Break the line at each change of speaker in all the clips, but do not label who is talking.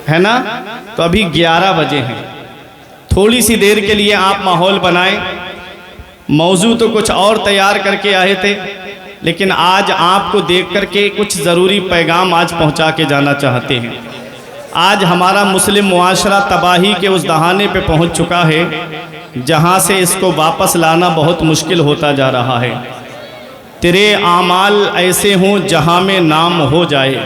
ہے نا؟ تو ابھی 11 بجے ہیں، تھوڑی سی دیر کے لیے آپ ماحول بنائیں۔ موضوع تو کچھ اور تیار کر کے آئے تھے، لیکن آج آپ کو دیکھ کر کے کچھ ضروری پیغام آج پہنچا کے جانا چاہتے ہیں۔ آج ہمارا مسلم معاشرہ تباہی کے اس دہانے پہ پہنچ چکا ہے جہاں سے اس کو واپس لانا بہت مشکل ہوتا جا رہا ہے۔ تیرے اعمال ایسے ہوں جہاں میں نام ہو جائے،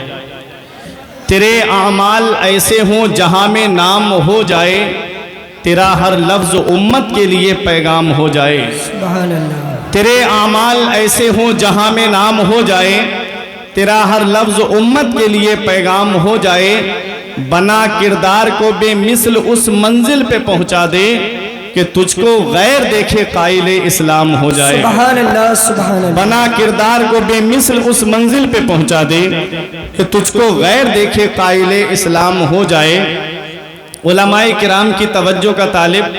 تیرے اعمال ایسے ہوں جہاں میں نام ہو جائے، تیرا ہر لفظ امت کے لیے پیغام ہو جائے۔
سبحان اللہ۔
تیرے اعمال ایسے ہوں جہاں میں نام ہو جائے، تیرا ہر لفظ امت کے لیے پیغام ہو جائے، بنا کردار کو بے مثل اس منزل پہ پہنچا دے کہ تجھ کو غیر دیکھے قائل اسلام ہو جائے۔
سبحان اللہ سبحان اللہ۔
بنا کردار کو بے مثل اس منزل پہ پہنچا دے کہ تجھ کو غیر دیکھے قائل اسلام ہو جائے۔ علماء کرام کی توجہ کا طالب،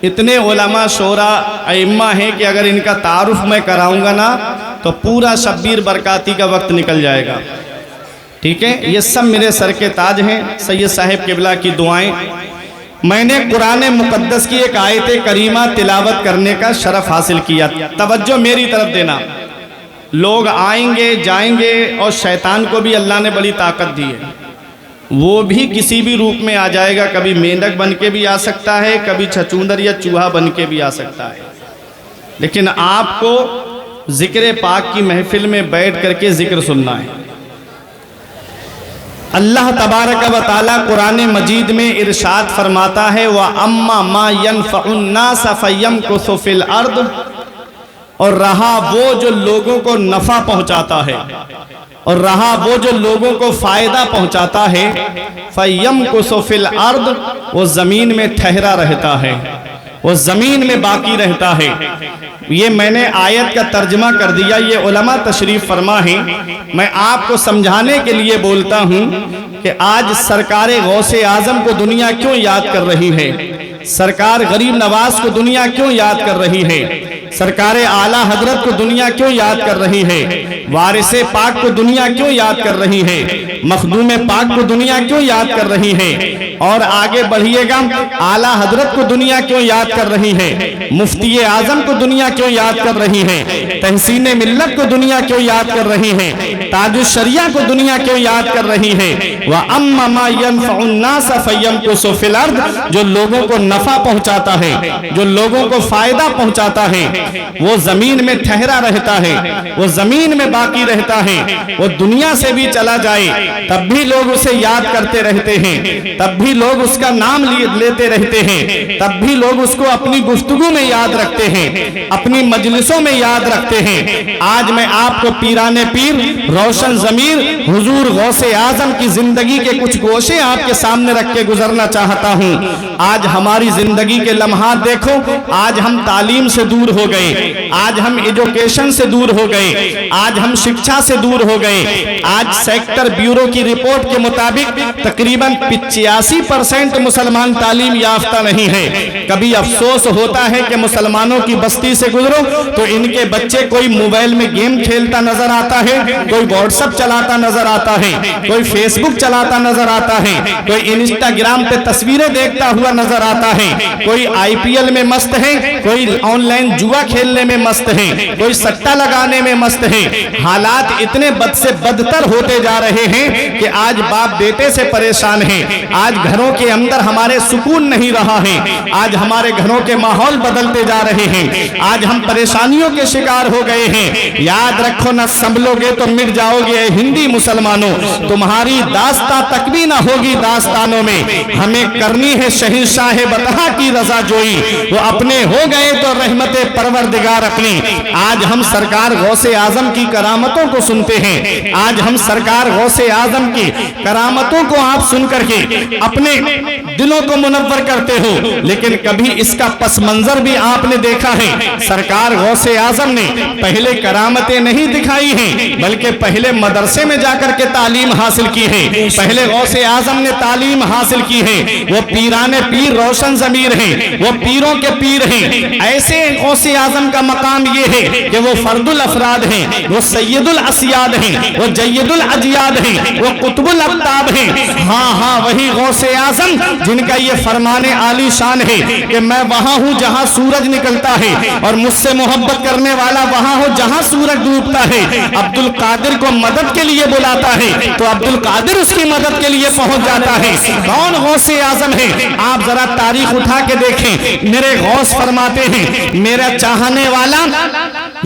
اتنے علماء شورا ائمہ ہیں کہ اگر ان کا تعارف میں کراؤں گا نا تو پورا شبیر برکاتی کا وقت نکل جائے گا، ٹھیک ہے؟ یہ سب میرے سر کے تاج ہیں، سید صاحب قبلہ کی دعائیں۔ میں نے قرآن مقدس کی ایک آیت کریمہ تلاوت کرنے کا شرف حاصل کیا، توجہ میری طرف دینا۔ لوگ آئیں گے جائیں گے اور شیطان کو بھی اللہ نے بڑی طاقت دی ہے، وہ بھی کسی بھی روپ میں آ جائے گا، کبھی مینڈک بن کے بھی آ سکتا ہے، کبھی چھچوندر یا چوہا بن کے بھی آ سکتا ہے، لیکن آپ کو ذکر پاک کی محفل میں بیٹھ کر کے ذکر سننا ہے۔ اللہ تبارک و تعالیٰ قرآن مجید میں ارشاد فرماتا ہے وَأَمَّا مَا يَنْفَعُ النَّاسَ فَيَمْكُثُ فِي الْأَرْضِ، اور رہا وہ جو لوگوں کو نفع پہنچاتا ہے، اور رہا وہ جو لوگوں کو فائدہ پہنچاتا ہے، فَيَمْكُثُ فِي الْأَرْضِ، وہ زمین میں ٹھہرا رہتا ہے، وہ زمین میں باقی رہتا ہے۔ یہ میں نے آیت کا ترجمہ کر دیا، یہ علماء تشریف فرما ہیں، میں آپ کو سمجھانے کے لیے بولتا ہوں کہ آج سرکار غوث اعظم کو دنیا کیوں یاد کر رہی ہے، سرکار غریب نواز کو دنیا کیوں یاد کر رہی ہے، سرکار اعلیٰ حضرت کو دنیا کیوں یاد کر رہی ہے، وارث پاک کو دنیا کیوں یاد کر رہی ہے، مخدوم پاک کو دنیا کیوں یاد کر رہی ہے، اور آگے بڑھیے گا اعلیٰ حضرت کو دنیا کیوں یاد کر رہی ہے، مفتی اعظم کو دنیا کیوں یاد کر رہی ہے، تحسین ملت کو دنیا کیوں یاد کر رہی ہے، تاج الشریعہ کو دنیا کیوں یاد کر رہی ہے۔ وَأَمَّا مَا يَنْفَعُ النَّاسَ فَيَمْكُثُ فِي الْأَرْضِ، جو لوگوں کو نفع پہنچاتا ہے، جو لوگوں کو فائدہ پہنچاتا ہے، وہ زمین میں ٹھہرا رہتا ہے، وہ زمین میں باقی رہتا ہے، وہ دنیا سے بھی چلا جائے تب بھی لوگ اسے یاد کرتے رہتے ہیں، تب بھی لوگ اس کا نام لیتے رہتے ہیں، تب بھی لوگ اس کو اپنی گفتگو میں یاد رکھتے ہیں، اپنی مجلسوں میں یاد رکھتے ہیں۔ آج میں آپ کو پیران پیر روشن ضمیر حضور غوث اعظم کی زندگی کے کچھ گوشے آپ کے سامنے رکھ کے گزرنا چاہتا ہوں۔ آج ہماری زندگی کے لمحات دیکھو، آج ہم تعلیم سے دور ہو گئے، آج ہم ایجوکیشن سے دور ہو گئے، آج ہم شکشا سے دور ہو گئے۔ آج سیکٹر بیورو کی رپورٹ کے مطابق تقریباً 85% مسلمان تعلیم یافتہ نہیں ہے۔ کبھی افسوس ہوتا ہے کہ مسلمانوں کی بستی سے گزرو تو ان کے بچے کوئی موبائل میں گیم کھیلتا نظر آتا ہے، کوئی واٹس ایپ چلاتا نظر آتا ہے، کوئی فیس بک چلاتا نظر آتا ہے، کوئی انسٹاگرام پہ تصویریں دیکھتا ہوا نظر آتا ہے، کوئی IPL میں مست ہے، کوئی آن لائن جوا کھیلنے میں مست ہے، کوئی سٹا لگانے میں مست ہے۔ حالات اتنے بد سے بدتر ہوتے جا رہے ہیں کہ آج باپ بیٹے سے پریشان ہیں، آج گھروں کے اندر ہمارے سکون نہیں رہا ہے، آج ہمارے گھروں کے ماحول بدلتے جا رہے ہیں، آج ہم پریشانیوں کے شکار ہو گئے ہیں۔ یاد رکھو نہ سنبھلو گے تو مٹ جاؤ گے اے ہندی مسلمانوں، تمہاری داستان تک بھی نہ ہوگی داستانوں میں۔ ہمیں کرنی ہے شہنشاہ بطحا کی رضا جوئی، وہ اپنے ہو گئے تو رحمت پروردگار اپنی۔ آج ہم سرکار غوث اعظم کی کرامتوں کو سنتے ہیں، آج ہم سرکار غوث اعظم کی کرامتوں کو آپ سن کر کے اپنے دلوں کو منور کرتے ہو، لیکن کبھی اس کا پس منظر بھی آپ نے دیکھا ہے۔ سرکار غوث اعظم نے پہلے کرامتیں نہیں دکھائی ہیں، بلکہ پہلے مدرسے میں جا کر کے تعلیم حاصل کی ہے، پہلے غوث اعظم نے تعلیم حاصل کی ہے۔ وہ پیران پیر روشن ضمیر ہیں، وہ پیروں کے پیر ہیں۔ ایسے غوث اعظم کا مقام یہ ہے کہ وہ فرد الافراد ہیں، وہ سید الاسیاد ہیں، وہ جید الاجیاد ہیں، وہ قطب الاقطاب ہیں۔ ہاں ہاں وہی غوث اعظم جن کا یہ فرمان عالی شان ہے کہ میں وہاں ہوں جہاں سورج نکلتا ہے، اور مجھ سے محبت کرنے والا وہاں ہو جہاں سورج ڈوبتا ہے۔ عبد القادر کو مدد کے لیے بلاتا ہے تو عبد القادر اس کی مدد کے لیے پہنچ جاتا ہے۔ کون غوث اعظم ہے؟ آپ ذرا تاریخ اٹھا کے دیکھیں۔ میرے غوث فرماتے ہیں میرا چاہنے والا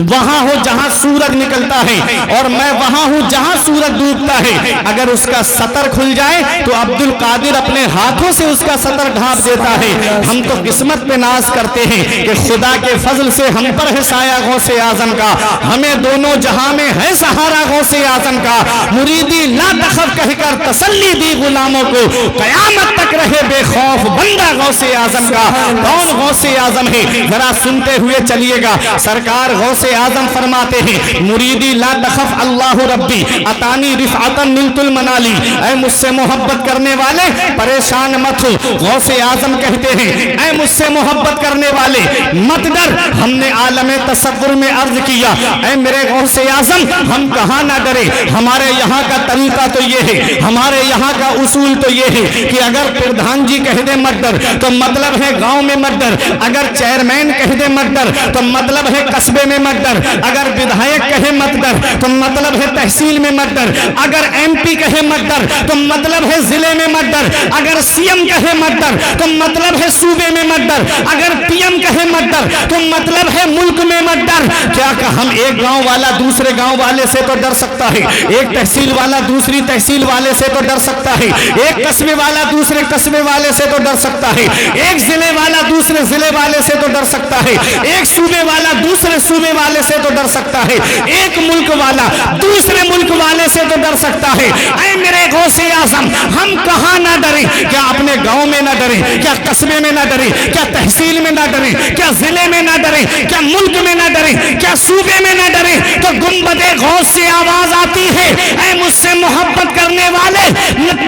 وہاں ہو جہاں سورج نکلتا ہے، اور میں وہاں ہوں جہاں سورج ڈوبتا ہے۔ اگر اس کا سطر کھل جائے تو عبد القادر اپنے ہاتھوں سے اس کا سطر ڈھانپ دیتا ہے۔ ہم تو قسمت پہ ناز کرتے ہیں کہ خدا کے فضل سے ہم پر ہے سایہ غوث اعظم کا، ہمیں دونوں جہاں میں ہے سہارا غوث اعظم کا۔ مریدی لا تخف کہہ کر تسلی دی غلاموں کو، قیامت تک رہے بے خوف بندہ غوث اعظم کا۔ کون غوث اعظم ہے؟ ذرا سنتے ہوئے چلیے گا۔ سرکار غوث اعظم فرماتے ہیں مریدی لا تخف اللہ ربی اتانی رفعتا نلت المنالی، اے مجھ سے محبت کرنے والے پریشان مت ہو۔ غوث اعظم کہتے ہیں اے مجھ سے محبت کرنے والے مت ڈر، ہم نے عالم تصور میں عرض کیا اے میرے غوث اعظم ہم کہاں نہ ڈرے، ہمارے یہاں کا طریقہ تو یہ ہے، ہمارے یہاں کا اصول تو یہ ہے کہ اگر پردھان جی کہہ دے مت ڈر تو مطلب ہے گاؤں میں مت ڈر، اگر چیئرمین کہہ دے مت ڈر تو مطلب ہے قصبے میں مت ڈر، اگر ودھائک کہے مت ڈر تو مطلب ہے تحصیل میں مت ڈر، اگر ایم پی کہے مت ڈر تو مطلب ہے ضلع میں مت ڈر، اگر سی ایم کہے مت ڈر تو مطلب ہے صوبے میں مت ڈر، اگر پی ایم کہے مت ڈر تو مطلب ہے ملک میں مت ڈر۔ کیا کہ ہم ایک گاؤں والا دوسرے گاؤں والے سے تو ڈر سکتا ہے، ایک تحصیل والا دوسری تحصیل والے سے تو ڈر سکتا ہے، ایک قصبے والا دوسرے قصبے والے سے تو ڈر سکتا ہے، ایک ضلع والا دوسرے ضلع والے سے تو ڈر سکتا ہے، ایک صوبے والا دوسرے صوبے والے سے تو ڈر سکتا ہے، ایک ملک والا دوسرے ملک والے سے تو ڈر سکتا ہے۔ اے میرے غوث اعظم ہم کہاں نہ ڈریں؟ کیا اپنے گاؤں میں نہ ڈریں؟ کیا قصبے میں نہ ڈریں؟ کیا تحصیل میں نہ ڈریں؟ کیا ضلع میں نہ ڈریں؟ کیا ملک میں نہ ڈریں؟ کیا صوبے میں نہ ڈریں؟ تو گنبد غوث سے آواز آتی ہے اے مجھ سے محبت کرنے والے،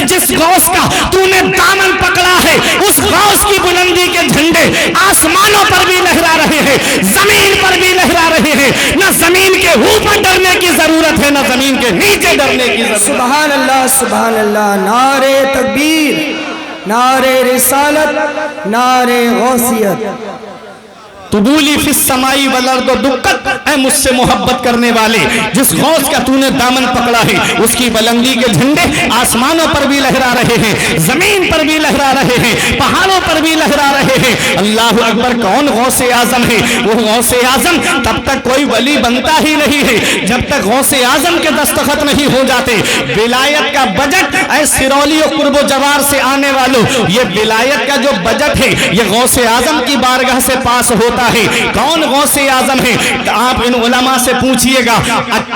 جس غوث کا تو نے دامن پکڑا ہے اس غوث کی بلندی کے جھنڈے آسمانوں پر بھی لہرا رہے ہیں، زمین پر بھی لہرا رہے ہیں۔ نہ زمین کے اوپر ڈرنے کی ضرورت ہے، نہ زمین کے نیچے ڈرنے کی ضرورت ہے۔
سبحان اللہ سبحان اللہ، نعرہ تکبیر، نعرہ رسالت، نعرہ غوثیت۔
قبولی فی السماء والارض دقت، اے مجھ سے محبت کرنے والے جس غوث کا تو نے دامن پکڑا ہے اس کی بلندی کے جھنڈے آسمانوں پر بھی لہرا رہے ہیں، زمین پر بھی لہرا رہے ہیں، پہاڑوں پر بھی لہرا رہے ہیں۔ اللہ اکبر، کون غوث اعظم ہے؟ وہ غوث اعظم تب تک کوئی ولی بنتا ہی نہیں ہے جب تک غوث اعظم کے دستخط نہیں ہو جاتے۔ ولایت کا بجٹ اے سرولی و قرب و جوار سے آنے والوں، یہ ولایت کا جو بجٹ ہے یہ غوث اعظم کی بارگاہ سے پاس ہوتا ہے۔ کون غوث اعظم ہے؟ آپ ان علماء سے پوچھئے گا۔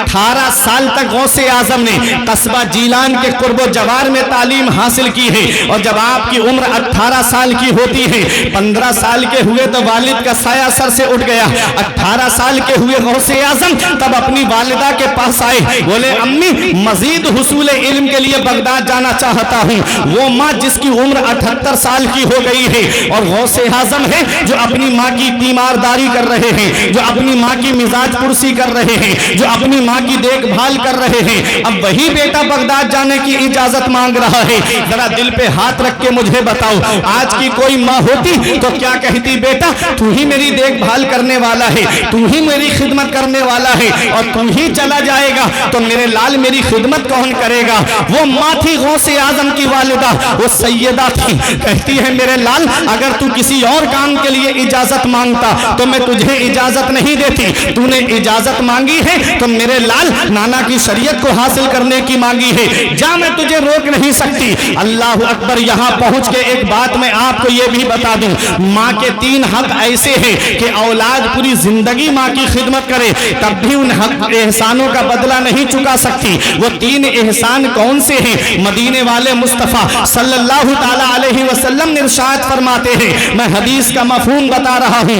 18 سال تک غوث اعظم نے قصبہ جیلان کے قرب و جوار میں تعلیم حاصل کی ہے، اور جب آپ کی عمر 18 سال کی ہوتی ہے، 15 سال کے ہوئے تو والد کا سایہ سر سے اٹھ گیا۔ 18 سال کے ہوئے غوث اعظم تب اپنی والدہ کے پاس آئے، بولے امی مزید حصول علم کے لیے بغداد جانا چاہتا ہوں۔ وہ ماں جس کی عمر 78 سال کی ہو گئی ہے، اور غوث اعظم ہے جو اپنی ماں کی تیمارداری کر رہے ہیں، جو اپنی ماں کی مزاج پرسی کر رہے ہیں، جو اپنی ماں کی دیکھ بھال کر رہے ہیں۔ اب وہی بیٹا بغداد جانے کی اجازت مانگ رہا ہے۔ ذرا دل پہ ہاتھ رکھ کے مجھے بتاؤ، آج کی کوئی ماں ہوتی تو کیا کہتی؟ بیٹا تو ہی میری دیکھ بھال کرنے والا ہے، تو ہی میری خدمت کرنے والا ہے، اور تو ہی چلا جائے گا تو میرے لال میری خدمت کون کرے گا؟ وہ ماں تھی غوث اعظم کی والدہ، وہ سیدہ تھی، کہتی ہے میرے لال اگر تو کسی اور کام کے لیے اجازت مانگتا تو میں تجھے اجازت نہیں دیتی، تو نے اجازت مانگی ہے تو میرے لال نانا کی شریعت کو حاصل کرنے کی مانگی ہے، جا میں تجھے روک نہیں سکتی۔ اللہ اکبر، یہاں پہنچ کے ایک بات میں آپ کو یہ بھی بتا دوں، ماں کے 3 حق ایسے ہیں کہ اولاد پوری زندگی ماں کی خدمت کرے تب بھی ان حق احسانوں کا بدلہ نہیں چکا سکتی۔ وہ 3 احسان کون سے ہیں؟ مدینے والے مصطفیٰ صلی اللہ تعالی علیہ وسلم ارشاد فرماتے ہیں، میں حدیث کا مفہوم بتا رہا ہوں،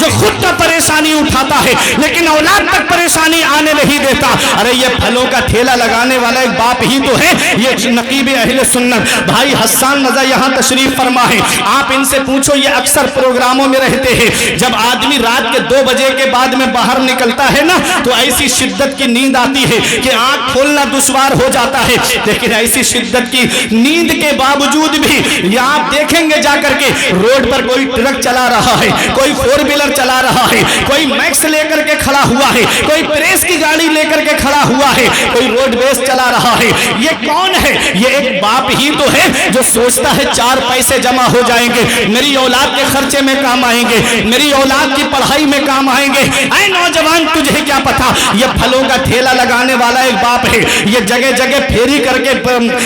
جو خود تو پریشانی اٹھاتا ہے لیکن اولاد تک پریشانی آنے نہیں دیتا۔ ارے یہ پھلوں کا ٹھیلا لگانے والا ایک باپ ہی تو ہے یہ نقیب اہل سنت بھائی حسان رضا یہاں تشریف فرما ہے۔ آپ ان سے پوچھو، یہ اکثر پروگراموں میں رہتے ہیں، جب آدمی رات کے 2 بجے کے بعد میں باہر نکلتا ہے نا تو ایسی شدت کی نیند آتی ہے کہ آنکھ کھولنا دشوار ہو جاتا ہے، لیکن ایسی شدت کی نیند کے باوجود بھی یہ آپ دیکھیں گے جا کر کے روڈ پر کوئی ٹرک چلا رہا ہے، کوئی 4 ویلر چلا رہا ہے، کوئی میکس لے کر کے کھڑا ہوا ہے، کوئی پریس کی گاڑی لے کر کے کھڑا ہوا ہے، کوئی روڈ بیس چلا رہا ہے۔ یہ کون ہے؟ یہ ایک باپ ہی تو ہے جو سوچتا ہے 4 پیسے جمع ہو جائیں گے، میری اولاد کے خرچے میں کام آئیں گے، میری اولاد کی پڑھائی میں کام آئیں گے۔ اے نوجوان تجھے کیا پتا، یہ پھلوں کا ٹھیلا لگانے والا ایک باپ ہے، یہ جگہ جگہ پھیری کر کے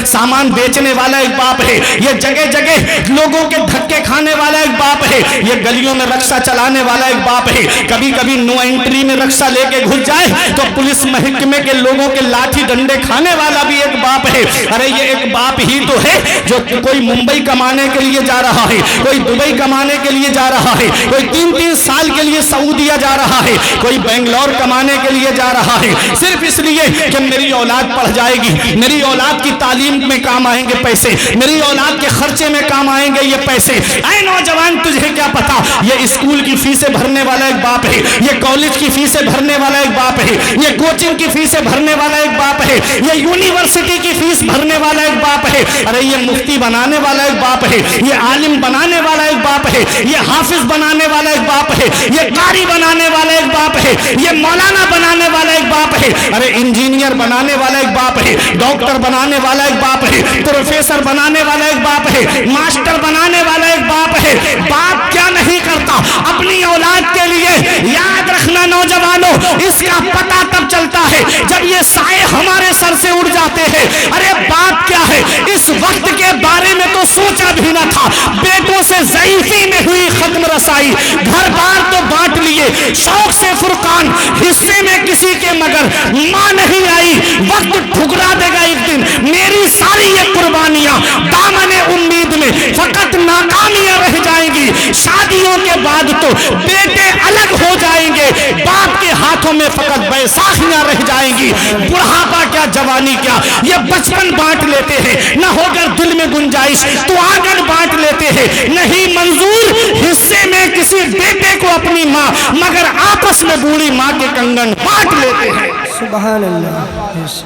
سامان بیچنے والا ایک باپ ہے، یہ جگہ جگہ لوگوں کے دھکے کھانے والا ایک باپ ہے، یہ گلیوں میں رکشہ چلانے والا ایک باپ ہے، کبھی کبھی نو انٹری میں رکشہ لے کے گھس جائے تو پولیس محکمے کے لوگوں کے لاٹھی ڈنڈے کھانے والا بھی ایک باپ ہے۔ ارے یہ ایک باپ ہی تو ہے جو کوئی ممبئی کمانے کے لیے جا رہا ہے، کوئی دبئی کمانے کے لیے جا رہا ہے، کوئی 3 سال کے لیے سعودیہ جا رہا ہے، کوئی بنگلور کمانے کے لیے جا رہا ہے، صرف اس لیے کہ میری اولاد پڑھ جائے گی، میری اولاد کی تعلیم میں کام آئیں گے پیسے، میری اولاد کے خرچے میں کام آئیں گے یہ پیسے۔ اے نوجوان تجھے کیا پتا، یہ اسکول کی فیسیں بھرنے والا ایک باپ ہے، یہ کالج کی فیسیں بھرنے والا ایک باپ ہے، یہ کوچنگ کی فیسیں بھرنے والا ایک باپ ہے، یہ یونیورسٹی کی فیس بھرنے والا ایک باپ ہے، ارے یہ مفتی بنانے والا ایک باپ ہے، یہ عالم بنانے والا ایک باپ ہے، یہ حافظ بنانے والا ایک باپ ہے، یہ قاری بنانے والا ایک باپ ہے، یہ مولانا بنانے والا ایک باپ ہے، ارے انجینئر بنانے والا ایک باپ ہے، ڈاکٹر بنانے والا ایک باپ ہے، پروفیسر بنانے والا ایک باپ ہے، ماسٹر بنانے والا ایک باپ ہے۔ باپ کیا نہیں کرتا اپنی اولاد کے لیے؟ یاد رکھنا نوجوانوں، اس کا پتہ تب چلتا ہے جب یہ سائے ہمارے سر سے اڑ جاتے ہیں۔ ارے باپ کیا ہے، اس وقت کے بارے میں تو سوچا بھی نہ تھا، بیٹوں سے ضعیفی میں ہوئی ختم رسائی، گھر بار تو بانٹ لیے، شوق سے فرقان، حصے میں کسی کے مگر ماں نہیں آئی، وقت ٹھکرا دے گا ایک دن میری ساری یہ قربانیاں، دامن امید میں فقط ناکامیاں رہ جائیں گی، شادیوں کے بعد تو بیٹے الگ ہو جائیں گے، باپ کے ہاتھوں میں فقط بیساکھیاں رہ جائیں گی، بڑھاپا کیا جوانی کیا، یہ بچپن بانٹ لیتے ہیں، نہ ہو کر دل میں گنجائش تو آنگن بانٹ لیتے ہیں، نہیں منظور حصے میں کسی بیٹے کو اپنی ماں، مگر آپس میں بوڑھی ماں کے کنگن بانٹ لیتے ہیں۔
سبحان اللہ۔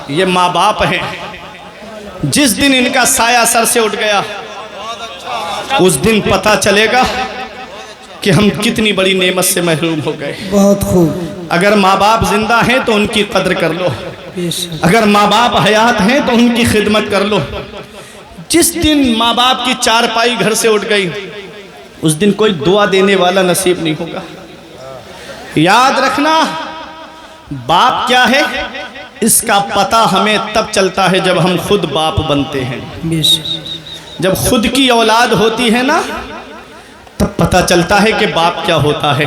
یہ ماں باپ ہیں، جس دن ان کا سایہ سر سے اٹھ گیا اس دن پتہ چلے گا کہ ہم کتنی بڑی نعمت سے محروم ہو گئے۔
بہت خوب۔
اگر ماں باپ زندہ ہیں تو ان کی قدر کر لو، اگر ماں باپ حیات ہیں تو ان کی خدمت کر لو۔ جس دن ماں باپ کی چارپائی گھر سے اٹھ گئی اس دن کوئی دعا دینے والا نصیب نہیں ہوگا۔ یاد رکھنا، باپ کیا ہے اس کا پتہ ہمیں تب چلتا ہے جب ہم خود باپ بنتے ہیں۔ جب خود کی اولاد ہوتی ہے نا تب پتہ چلتا ہے کہ باپ کیا ہوتا ہے۔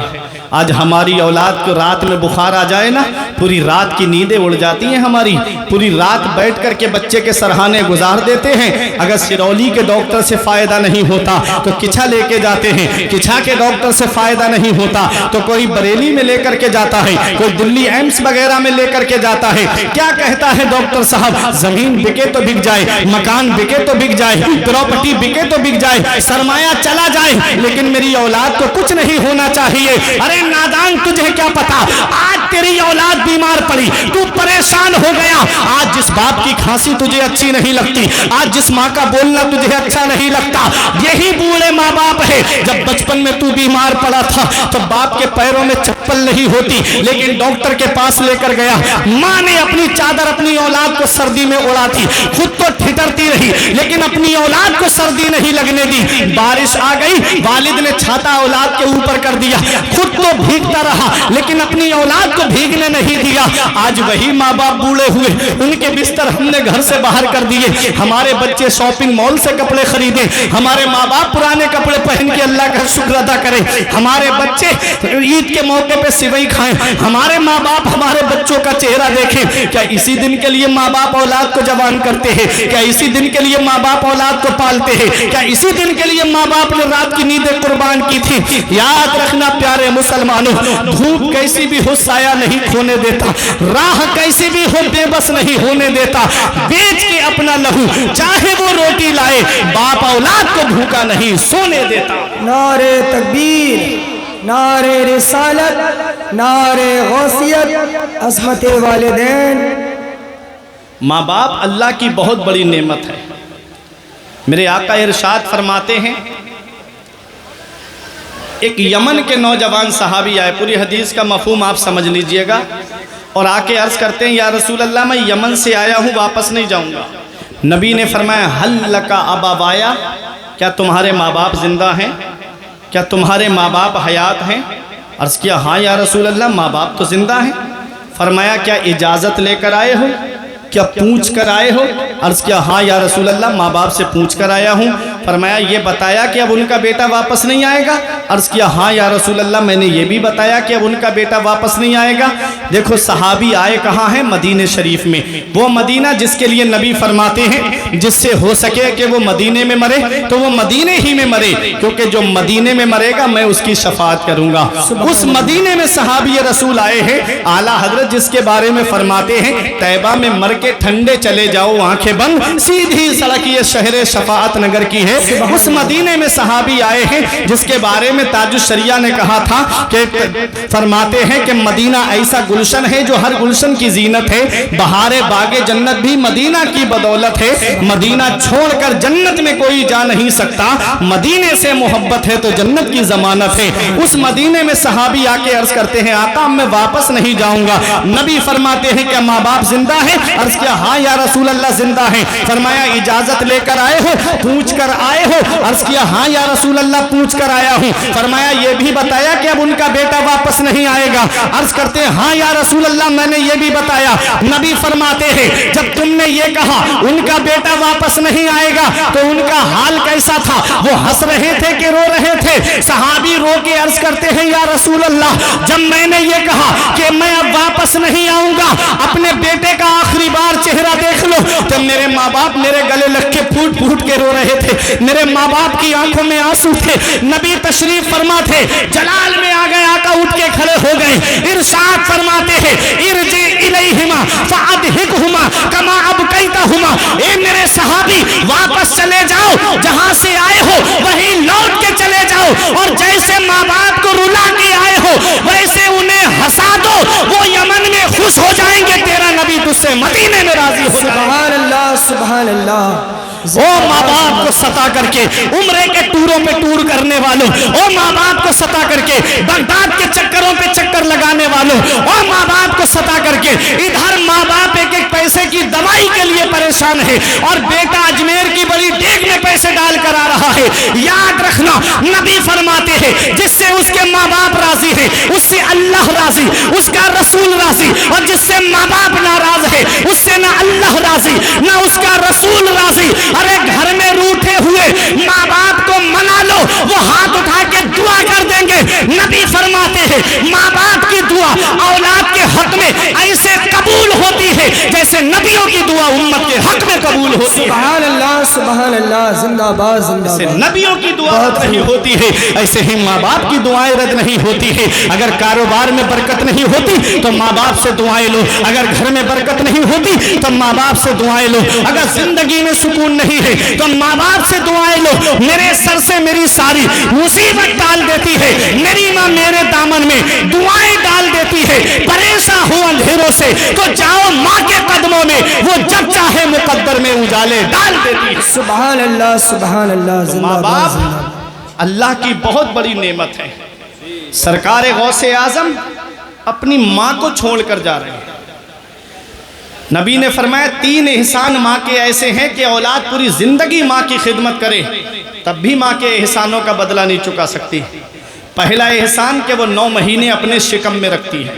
آج ہماری اولاد کو رات میں بخار آ جائے نا، پوری رات کی نیندیں اڑ جاتی ہیں ہماری، پوری رات بیٹھ کر کے بچے کے سرہانے گزار دیتے ہیں۔ اگر سرولی کے ڈاکٹر سے فائدہ نہیں ہوتا تو کچھا لے کے جاتے ہیں، کچھا کے ڈاکٹر سے فائدہ نہیں ہوتا تو کوئی بریلی میں لے کر کے جاتا ہے، کوئی دلی ایمس وغیرہ میں لے کر کے جاتا ہے۔ کیا کہتا ہے ڈاکٹر صاحب؟ زمین بکے تو بک جائے، مکان بکے تو بک جائے، پراپرٹی بکے تو بک جائے، سرمایہ چلا جائے، لیکن میری اولاد کو کچھ نہیں ہونا چاہیے۔ ارے نادان تجھے کیا پتا، آج تیری اولاد بیمار پڑی، تو پریشان ہو گیا، آج جس باپ کی کھانسی تجھے اچھی نہیں لگتی، آج جس ماں کا بولنا تجھے اچھا نہیں لگتا، یہی بوڑھے ماں باپ ہے۔ جب بچپن میں تو بیمار پڑا تھا تو باپ کے پیروں میں چپل نہیں ہوتی، لیکن ڈاکٹر کے پاس لے کر گیا، ماں نے اپنی چادر اپنی اولاد کو سردی میں اڑا تھی، خود تو ٹھٹرتی رہی لیکن اپنی اولاد کو سردی نہیں لگنے دی۔ بارش آ گئی، والد نے چھاتا اولاد کے اوپر کر دیا، خود تو بھیگتا رہا لیکن اپنی اولاد کو بھیگنے نہیں دیا, آج وہی ماں باپ بوڑھے ہوئے, ان کے بستر ہم نے گھر سے باہر کر دیے, ہمارے بچے شاپنگ مال سے کپڑے خریدیں, ہمارے ماں باپ پرانے کپڑے پہن کے اللہ کا شکر ادا کریں, ہمارے بچے عید کے موقع پہ سیوئی کھائیں, ہمارے ماں باپ ہمارے بچوں کا چہرہ دیکھیں. کیا اسی دن کے لیے ماں باپ اولاد کو جوان کرتے ہیں؟ کیا اسی دن کے لیے ماں باپ اولاد کو پالتے ہیں؟ کیا اسی دن کے لیے ماں باپ نے رات کی نیندیں قربان کی تھی؟ یاد رکھنا پیارے مسلمانوں, دھوپ کیسی بھی ہو سایہ نہیں کھونے دیتا, راہ کیسی بھی ہو بے بس نہیں ہونے دیتا, بیچ کے اپنا لہو چاہے وہ روٹی لائے, باپ اولاد کو بھوکا نہیں سونے دیتا.
نعرہ تکبیر, نعرہ رسالت, نعرہ غوثیت, عظمت والدین.
ماں باپ اللہ کی بہت بڑی نعمت ہے. میرے آقا ارشاد فرماتے ہیں, ایک یمن کے نوجوان صحابی آئے, پوری حدیث کا مفہوم آپ سمجھ لیجئے گا, اور آ کے عرض کرتے ہیں یا رسول اللہ میں یمن سے آیا ہوں, واپس نہیں جاؤں گا. نبی نے فرمایا حل لکا اباوایا, کیا تمہارے ماں باپ زندہ ہیں؟ کیا تمہارے ماں باپ حیات ہیں؟ عرض کیا ہاں یا رسول اللہ ماں باپ تو زندہ ہیں. فرمایا کیا اجازت لے کر آئے ہو؟ کیا پوچھ کر آئے ہو؟ عرض کیا ہاں یا رسول اللہ ماں باپ سے پوچھ کر آیا ہوں. فرمایا یہ بتایا کہ اب ان کا بیٹا واپس نہیں آئے گا؟ عرض کیا ہاں یا رسول اللہ میں نے یہ بھی بتایا کہ اب ان کا بیٹا واپس نہیں آئے گا. دیکھو صحابی آئے کہاں ہیں؟ مدینہ شریف میں, وہ مدینہ جس کے لیے نبی فرماتے ہیں جس سے ہو سکے کہ وہ مدینے میں مرے تو وہ مدینے ہی میں مرے, کیونکہ جو مدینے میں مرے گا میں اس کی شفاعت کروں گا. اس مدینے میں صحابی رسول آئے ہیں, اعلیٰ حضرت جس کے بارے میں فرماتے ہیں طیبہ میں مر کے ٹھنڈے چلے جاؤ آنکھیں بند, سیدھی سڑک یہ شہر شفاعت نگر کی ہے. اس مدینے میں صحابی آئے ہیں جس کے بارے میں تاج الشریعہ نے کہا تھا کہ فرماتے ہیں کہ مدینہ ایسا گلشن ہے جو ہر گلشن کی زینت ہے, بہار باغ جنت بھی مدینہ کی بدولت ہے, مدینہ چھوڑ کر جنت میں کوئی جا نہیں سکتا, مدینے سے محبت ہے تو جنت کی ضمانت ہے. اس مدینے میں صحابی آ کے عرض کرتے ہیں آقا میں واپس نہیں جاؤں گا. نبی فرماتے ہیں کہ ماں باپ زندہ ہیں؟ عرض کیا ہاں یا رسول اللہ زندہ ہیں. فرمایا اجازت لے کر آئے ہو؟ پوچھ کر آئے ہو؟ عرض کیا ہاں یا رسول اللہ پوچھ کر آیا ہوں. فرمایا یہ بھی بتایا کہ اب ان کا بیٹا واپس نہیں آئے گا؟ عرض کرتے ہیں ہاں یا رسول اللہ میں نے یہ بھی بتایا. نبی فرماتے ہیں جب تم نے یہ کہا ان کا بیٹا واپس نہیں آئے گا تو ان کا حال کیسا تھا؟ وہ ہنس رہے تھے کہ رو رہے تھے؟ صحابی رو کے عرض کرتے ہیں یا رسول اللہ جب میں نے یہ کہا کہ میں اب واپس نہیں آؤں گا, اپنے بیٹے کا آخری بار چہرہ دیکھ لو, تو میرے ماں باپ میرے گلے لگ کے پھوٹ پھوٹ کے رو رہے تھے, میرے ماں باپ کی آنکھوں میں آنسو تھے. نبی تشریف فرما تھے, جلال میں آ گئے, آقا اٹھ کے کھڑے ہو گئے, ارشاد فرماتے ہیں ارجع الیہما فادھکہما کما ابکیتہما, اے میرے صحابی واپس چلے جاؤ, جہاں سے آئے ہو وہیں لوٹ کے چلے جاؤ, اور جیسے ماں باپ کو رلا کے آئے ہو ویسے انہیں ہنسا دو, وہ یمن میں خوش ہو جائیں گے, تیرا نبی تجھ سے مدینے میں راضی ہو جائے.
سبحان اللہ, سبحان اللہ.
او ماں باپ کو ستا کر کے عمرے کے ٹوروں پہ ٹور کرنے والوں, او ماں باپ کو ستا کر کے بغداد کے چکروں پہ چکر لگانے والوں, او ماں باپ کو ستا کر کے ادھر ماں باپ ایک ایک پیسے کی دوائی کے لیے پریشان ہے اور بیٹا اجمیر کی بڑی ڈیگ میں پیسے ڈال کر آ رہا ہے. یاد رکھنا نبی فرماتے ہیں جس سے اس کے ماں باپ راضی ہے اس سے اللہ راضی, اس کا رسول راضی, اور جس سے ماں باپ ناراض ہے اس سے نہ اللہ راضی نہ اس کا رسول راضی. ارے گھر میں روٹھے ہوئے ماں باپ کو منا لو, وہ ہاتھ اٹھا کے دعا کر دیں گے. نبی فرماتے ہیں ماں باپ کی دعا اولاد کے حق میں ایسے قبول ہوتی ہے جیسے نبیوں کی دعا امت کے حق میں قبول ہوتی ہے.
سبحان اللہ, سبحان اللہ, زندہ باد, زندہ
ایسے
باد.
نبیوں کی دعا رد نہیں ہوتی ہے, ایسے ہی ماں باپ کی دعائیں رد نہیں ہوتی ہے. اگر کاروبار میں برکت نہیں ہوتی تو ماں باپ سے دعائیں لو, اگر گھر میں برکت نہیں ہوتی تو ماں باپ سے دعائیں لو, اگر زندگی میں سکون نہیں ہے تو ماں باپ سے دعائیں لو. میرے سر سے میری ساری مصیبت ڈال دیتی ہے میری ماں, میرے دامن میں دعائیں ڈال دیتی ہے. پریشان ہو اندھیروں سے تو جاؤ ماں کے قدموں میں, وہ جب چاہے مقدر میں اجالے ڈال دیتی ہے.
سبحان اللہ, سبحان اللہ,
ماں
زندہ باد,
باپ
زندہ باد.
اللہ کی بہت بڑی نعمت ہے. سرکار غوث اعظم اپنی ماں کو چھوڑ کر جا رہے ہیں. نبی نے فرمایا 3 احسان ماں کے ایسے ہیں کہ اولاد پوری زندگی ماں کی خدمت کرے تب بھی ماں کے احسانوں کا بدلہ نہیں چکا سکتی. پہلا احسان کہ وہ 9 مہینے اپنے شکم میں رکھتی ہے,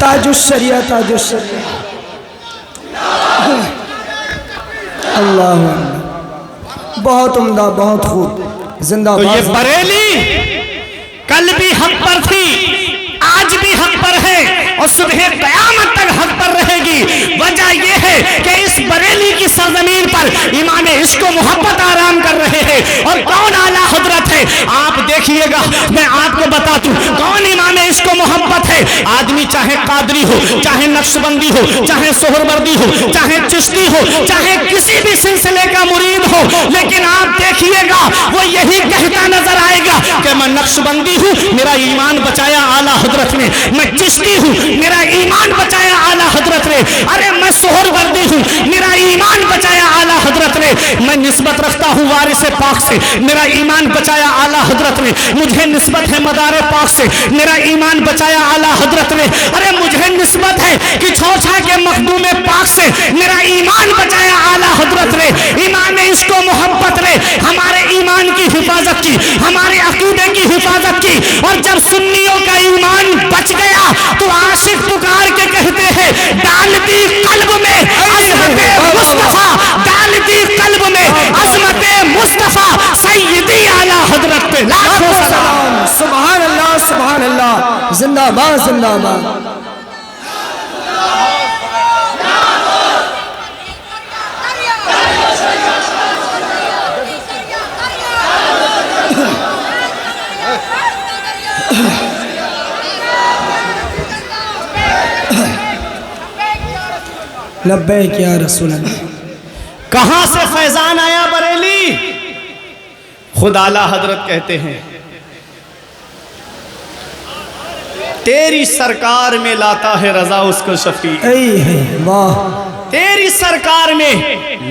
تاج الشریعہ، تاج الشریعہ، اللہ اکبر، بہت عمدہ، بہت خوب، زندہ
تو یہ
باد۔
بریلی کل بھی حق پر تھی، آج بھی حق پر ہے اور صبح قیامت تک حق پر رہے گی۔ وجہ یہ ہے کہ اس بریلی کی سرزمین پر امام عشق و محبت آرام کر رہے ہیں۔ اور کون اعلیٰ حضرت ہے آپ دیکھیے گا، میں آپ کو بتا دوں کون امام عشق و محبت ہے۔ آدمی چاہے قادری ہو، چاہے نقشبندی ہو، چاہے سہروردی ہو، چاہے چشتی ہو، چاہے کسی بھی سلسلے کا مرید ہو، لیکن آپ دیکھیے گا وہ یہی کہتا نظر آئے گا کہ میں نقشبندی ہوں، میرا ایمان بچایا اعلیٰ حضرت نے، میں چشتی ہوں، میرا ایمان بچایا اعلیٰ حضرت نے، ارے میں سہروردی ہوں، میرا ایمان بچایا اعلیٰ حضرت نے، میں نسبت رکھتا ہوں وارث پاک سے، میرا ایمان بچایا اعلیٰ حضرت نے، مجھے نسبت ہے مدار پاک سے، میرا ایمان بچایا اعلیٰ حضرت نے، ارے مجھے نسبت ہے کہ چھوچھا کے مخدوم پاک سے، میرا ایمان بچایا اعلیٰ حضرت نے۔ امام عشق و محبت نے ہمارے ایمان کی حفاظت کی، ہمارے عقیدے کی حفاظت کی، اور جب سنیوں کا ایمان بچ گیا تو عاشق پکار کے کہتے ہیں ڈال دی قلب میں عظمت مصطفیٰ، ڈال دی قلب میں عظمت مصطفیٰ، سیدی اعلیٰ حضرت پہ لاکھوں سلام۔
سبحان اللہ، سبحان اللہ، زندہ باد، زندہ باد۔ لبیک یا رسول اللہ۔
کہاں سے فیضان آیا بریلی؟ خود اعلیٰ حضرت کہتے ہیں تیری سرکار میں لاتا ہے رضا اس کو شفیع،
اے ہے واہ،
تیری سرکار میں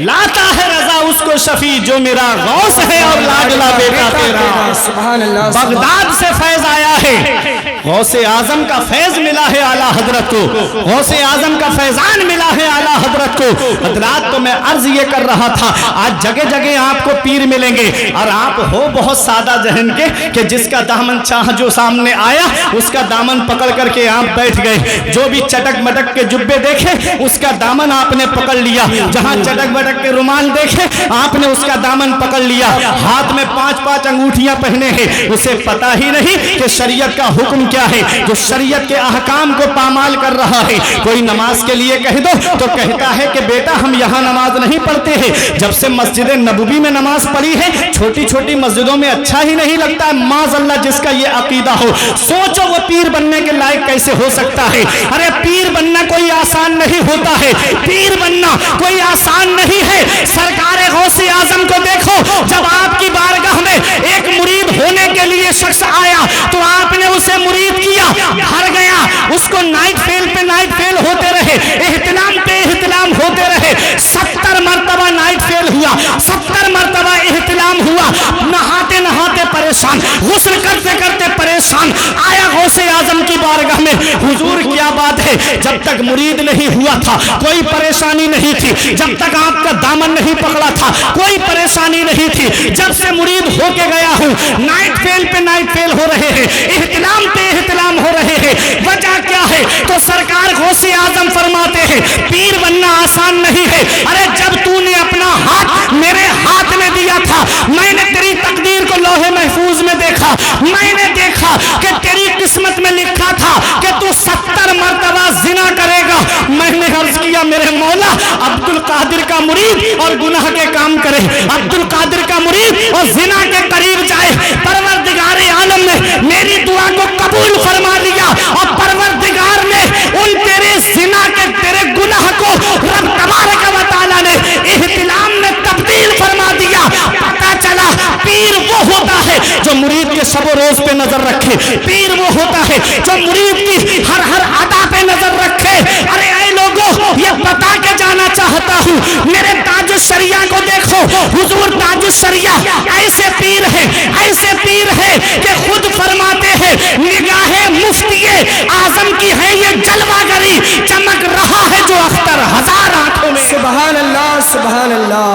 لاتا ہے رضا اس کو شفیع، جو میرا غوث ہے اور لاڈلا بیٹا تیرا۔
سبحان اللہ۔
بغداد سے فیض آیا ہے، غوث اعظم کا فیض ملا ہے اعلیٰ حضرت کو، غوث اعظم کا فیضان ملا ہے اعلیٰ حضرت کو۔ حضرات تو میں عرض یہ کر رہا تھا آج جگہ جگہ آپ کو پیر ملیں گے، اور آپ ہو بہت سادہ ذہن کے کہ جس کا دامن چاہ جو سامنے آیا اس کا دامن پکڑ کر کے آپ بیٹھ گئے، جو بھی چٹک مٹک کے جبے دیکھے اس کا دامن آپ نے پکڑ لیا، جہاں چٹک مٹک کے رومال دیکھے آپ نے اس کا دامن پکڑ لیا، ہاتھ میں 5 انگوٹھیاں پہنے ہیں، اسے پتا ہی نہیں کہ شریعت کا حکم کیا ہے، جو شریعت کے احکام کو پامال کر رہا ہے۔ کوئی نماز کے لیے کہہ دو تو کہتا ہے کہ بیٹا ہم یہاں نماز نہیں پڑھتے ہیں، جب سے مسجد نبوی میں نماز پڑھی ہے چھوٹی چھوٹی مسجدوں میں اچھا ہی نہیں لگتا ہے۔ معاذ اللہ جس کا یہ عقیدہ ہو، سوچو وہ پیر بننے کے لائق کیسے ہو سکتا ہے؟ ارے پیر بننا کوئی آسان نہیں ہوتا ہے، پیر بننا کوئی آسان نہیں ہے۔ سرکار غوث اعظم کو دیکھو، جب آپ کی بارگاہ میں ایک مرید ہونے کے لیے شخص آیا تو آپ نے اسے مرید کیا، بھر گیا، اس کو نائٹ فیل پہ نائٹ فیل ہوتے رہے، احتلام پہ احتلام ہوتے رہے، 70 مرتبہ نائٹ فیل ہوا، 70 مرتبہ احتلام ہوا، نہاتے نہاتے پریشان، غسل کرتے کرتے پریشان، آیا غوث اعظم کی بارگاہ میں، حضور کیا بات ہے، جب تک مرید نہیں ہوا تھا کوئی پریشانی نہیں تھی، جب تک آپ کا دامن نہیں پکڑا تھا کوئی پریشانی نہیں تھی، جب سے مرید ہو کے گیا ہوں نائٹ فیل پہ نائٹ فیل ہو رہے ہیں، احتلام پہ احتلام ہو رہے ہیں، وجہ کیا ہے؟ تو سرکار غوث اعظم فرماتے ہیں پیر بننا آسان نہیں ہے۔ ارے جب تو نے اپنا ہاتھ میرے ہاتھ میں دیا تھا، میں نے تیری تقدیر کو لوح محفوظ میں دیکھا، میں نے دیکھا کہ تیری قسمت میں لکھا تھا کہ تو 70 مرتبہ زنا کرے گا۔ میں نے عرض کیا میرے مولا عبد القادر کا مرید اور گناہ کے کام کرے، عبد القادر کا مرید اور زنا کے قریب جائے، پروردگار عالم نے میری دعا کو قبول فرما لیا، اور پروردگار نے ان تیرے زنا کے تیرے گناہ کو رب تبارک و تعالی نے احتلام میں تبدیل فرما دیا۔ پتہ چلا پیر وہ ہوتا ہے جو مرید کے شب و روز پہ نظر رکھے، پیر وہ ہوتا ہے جو مرید کی ہر ادا پہ نظر رکھے۔ ارے اے لوگوں یہ بتا کے جانا چاہتا ہوں، میرے تاج الشریعہ کو دیکھو، حضور تاج الشریعہ ایسے پیر ہے، ایسے پیر ہے کہ خود فرماتے ہیں نگاہ مفتی اعظم کی ہے یہ جلوہ گری، چمک رہا ہے جو اختر ہزار آنکھوں میں۔
سبحان اللہ، سبحان اللہ،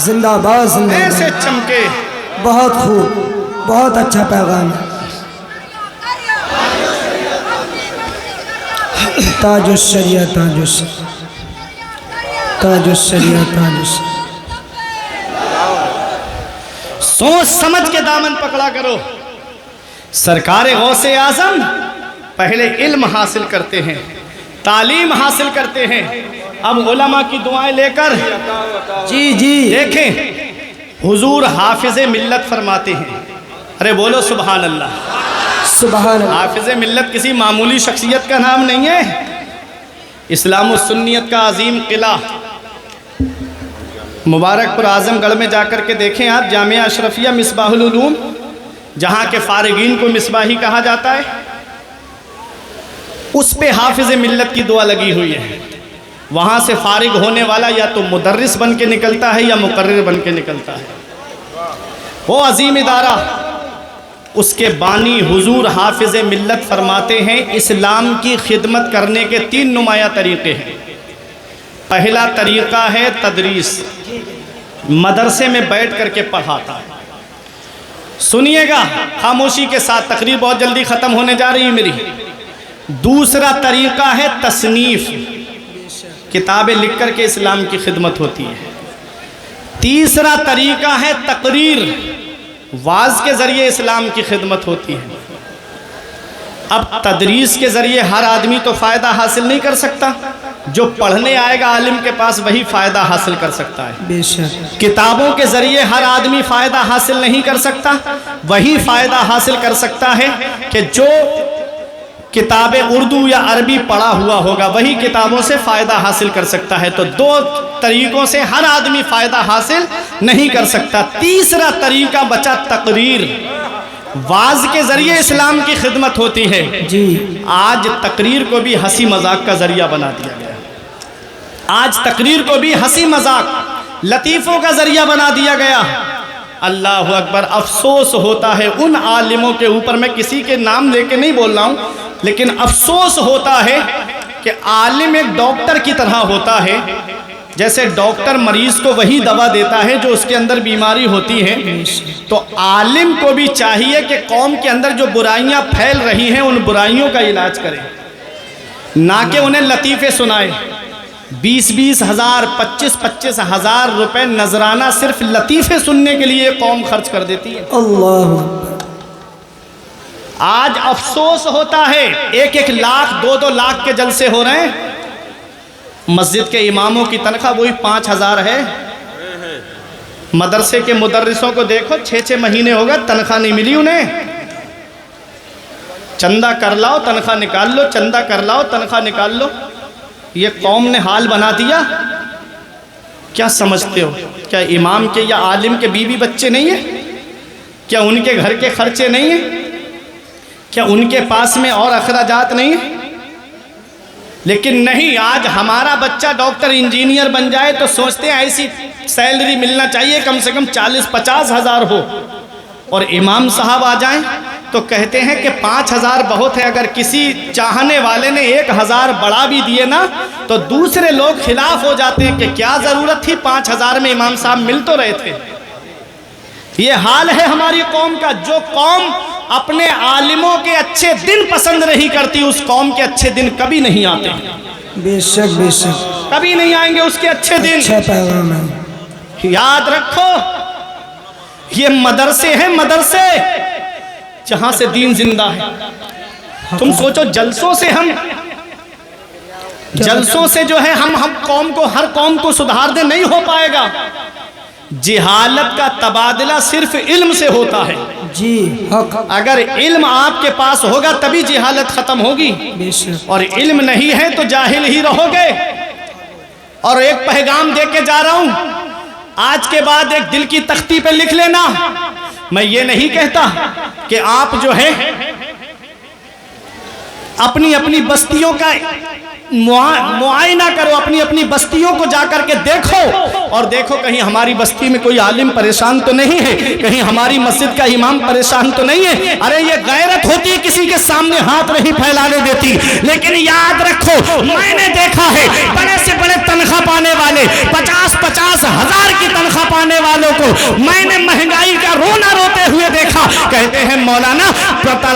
زندہ باد، زندہ باد۔
ایسے چمکے،
بہت خوب، بہت اچھا پیغام ہے۔ تاج الشریعہ تاج الشریعہ تاج الشریعہ تاج الشریعہ.
سوچ سمجھ کے دامن پکڑا کرو. سرکار غوث اعظم پہلے علم حاصل کرتے ہیں، تعلیم حاصل کرتے ہیں. اب علماء کی دعائیں لے کر
جی جی
دیکھیں حضور حافظ ملت فرماتے ہیں. ارے بولو سبحان اللہ.
سبحان اللہ.
حافظ ملت کسی معمولی شخصیت کا نام نہیں ہے. اسلام و سنیت کا عظیم قلعہ مبارک پور اعظم گڑھ میں جا کر کے دیکھیں آپ. جامعہ اشرفیہ مصباح العلوم جہاں کے فارغین کو مصباحی کہا جاتا ہے، اس پہ حافظ ملت کی دعا لگی ہوئی ہے. وہاں سے فارغ ہونے والا یا تو مدرس بن کے نکلتا ہے یا مقرر بن کے نکلتا ہے. وہ عظیم ادارہ، اس کے بانی حضور حافظ ملت فرماتے ہیں اسلام کی خدمت کرنے کے 3 نمایاں طریقے ہیں. پہلا طریقہ ہے تدریس، مدرسے میں بیٹھ کر کے پڑھاتا ہے. سنیے گا خاموشی کے ساتھ، تقریر بہت جلدی ختم ہونے جا رہی ہے میری. دوسرا طریقہ ہے تصنیف، کتابیں لکھ کر کے اسلام کی خدمت ہوتی ہے. تیسرا طریقہ ہے تقریر، واعظ کے ذریعے اسلام کی خدمت ہوتی ہے. اب تدریس کے ذریعے ہر آدمی تو فائدہ حاصل نہیں کر سکتا. جو پڑھنے آئے گا عالم کے پاس وہی فائدہ حاصل کر سکتا ہے.
بے شک.
کتابوں کے ذریعے ہر آدمی فائدہ حاصل نہیں کر سکتا. وہی فائدہ حاصل کر سکتا ہے کہ جو کتاب اردو یا عربی پڑھا ہوا ہوگا وہی کتابوں سے فائدہ حاصل کر سکتا ہے. تو 2 طریقوں سے ہر آدمی فائدہ حاصل نہیں کر سکتا. تیسرا طریقہ بچا تقریر، واعظ کے ذریعے اسلام کی خدمت ہوتی ہے.
جی
آج تقریر کو بھی ہنسی مذاق کا ذریعہ بنا دیا گیا. آج تقریر کو بھی ہنسی مذاق لطیفوں کا ذریعہ بنا دیا گیا. اللہ اکبر. افسوس ہوتا ہے ان عالموں کے اوپر، میں کسی کے نام لے کے نہیں بول رہا ہوں، لیکن افسوس ہوتا ہے کہ عالم ایک ڈاکٹر کی طرح ہوتا ہے. جیسے ڈاکٹر مریض کو وہی دوا دیتا ہے جو اس کے اندر بیماری ہوتی ہے، تو عالم کو بھی چاہیے کہ قوم کے اندر جو برائیاں پھیل رہی ہیں ان برائیوں کا علاج کرے، نہ کہ انہیں لطیفے سنائے. 20-20 ہزار 25-25 ہزار روپے نذرانہ صرف لطیفے سننے کے لیے قوم خرچ کر دیتی ہے.
اللہ.
آج افسوس ہوتا ہے 1-1 لاکھ 2-2 لاکھ کے جلسے ہو رہے ہیں. مسجد کے اماموں کی تنخواہ وہی 5,000 ہے. مدرسے کے مدرسوں کو دیکھو 6-6 مہینے ہو گئے تنخواہ نہیں ملی انہیں. چندہ کر لاؤ تنخواہ نکال لو، چندہ کر لاؤ تنخواہ نکال لو. یہ قوم نے حال بنا دیا. کیا سمجھتے ہو؟ کیا امام کے یا عالم کے بیوی بچے نہیں ہیں؟ کیا ان کے گھر کے خرچے نہیں ہیں؟ کیا ان کے پاس میں اور اخراجات نہیں ہیں؟ لیکن نہیں، آج ہمارا بچہ ڈاکٹر انجینئر بن جائے تو سوچتے ہیں ایسی سیلری ملنا چاہیے کم سے کم 40-50 ہزار ہو، اور امام صاحب آ جائیں تو کہتے ہیں کہ 5,000 بہت ہے. اگر کسی چاہنے والے نے 1,000 بڑھا بھی دیے نا تو دوسرے لوگ خلاف ہو جاتے ہیں کہ کیا ضرورت تھی، 5,000 میں امام صاحب مل تو رہے تھے. یہ حال ہے ہماری قوم کا. جو قوم اپنے عالموں کے اچھے دن پسند نہیں کرتی اس قوم کے اچھے دن کبھی نہیں آتے.
بے شک بے شک.
کبھی نہیں آئیں گے اس کے اچھے دن.
اچھا پیغام ہے.
یاد رکھو یہ مدرسے ہیں، مدرسے جہاں سے دین زندہ ہے. تم سوچو جلسوں سے جو ہے ہم قوم کو، ہر قوم کو سدھار دے نہیں ہو پائے گا. جہالت کا تبادلہ صرف علم سے ہوتا ہے.
جی حق.
اگر علم آپ کے پاس ہوگا تبھی جہالت ختم ہوگی،
بے شک.
اور علم نہیں ہے تو جاہل ہی رہو گے. اور ایک پیغام دے کے جا رہا ہوں، آج کے بعد ایک دل کی تختی پہ لکھ لینا. میں یہ نہیں کہتا کہ آپ جو ہے اپنی بستیوں کا معائنہ کرو، اپنی بستیوں کو جا کر کے دیکھو اور دیکھو کہیں ہماری بستی میں کوئی عالم پریشان تو نہیں ہے، کہیں ہماری مسجد کا امام پریشان تو نہیں ہے. ارے یہ غیرت ہوتی ہے کسی کے سامنے ہاتھ نہیں پھیلانے دیتی. لیکن یاد رکھو میں نے دیکھا ہے بڑے سے بڑے تنخواہ پانے والے 50-50 ہزار کی تنخواہ پانے والوں کو میں نے مہنگائی کا رونا روتے ہوئے دیکھا. کہتے ہیں مولانا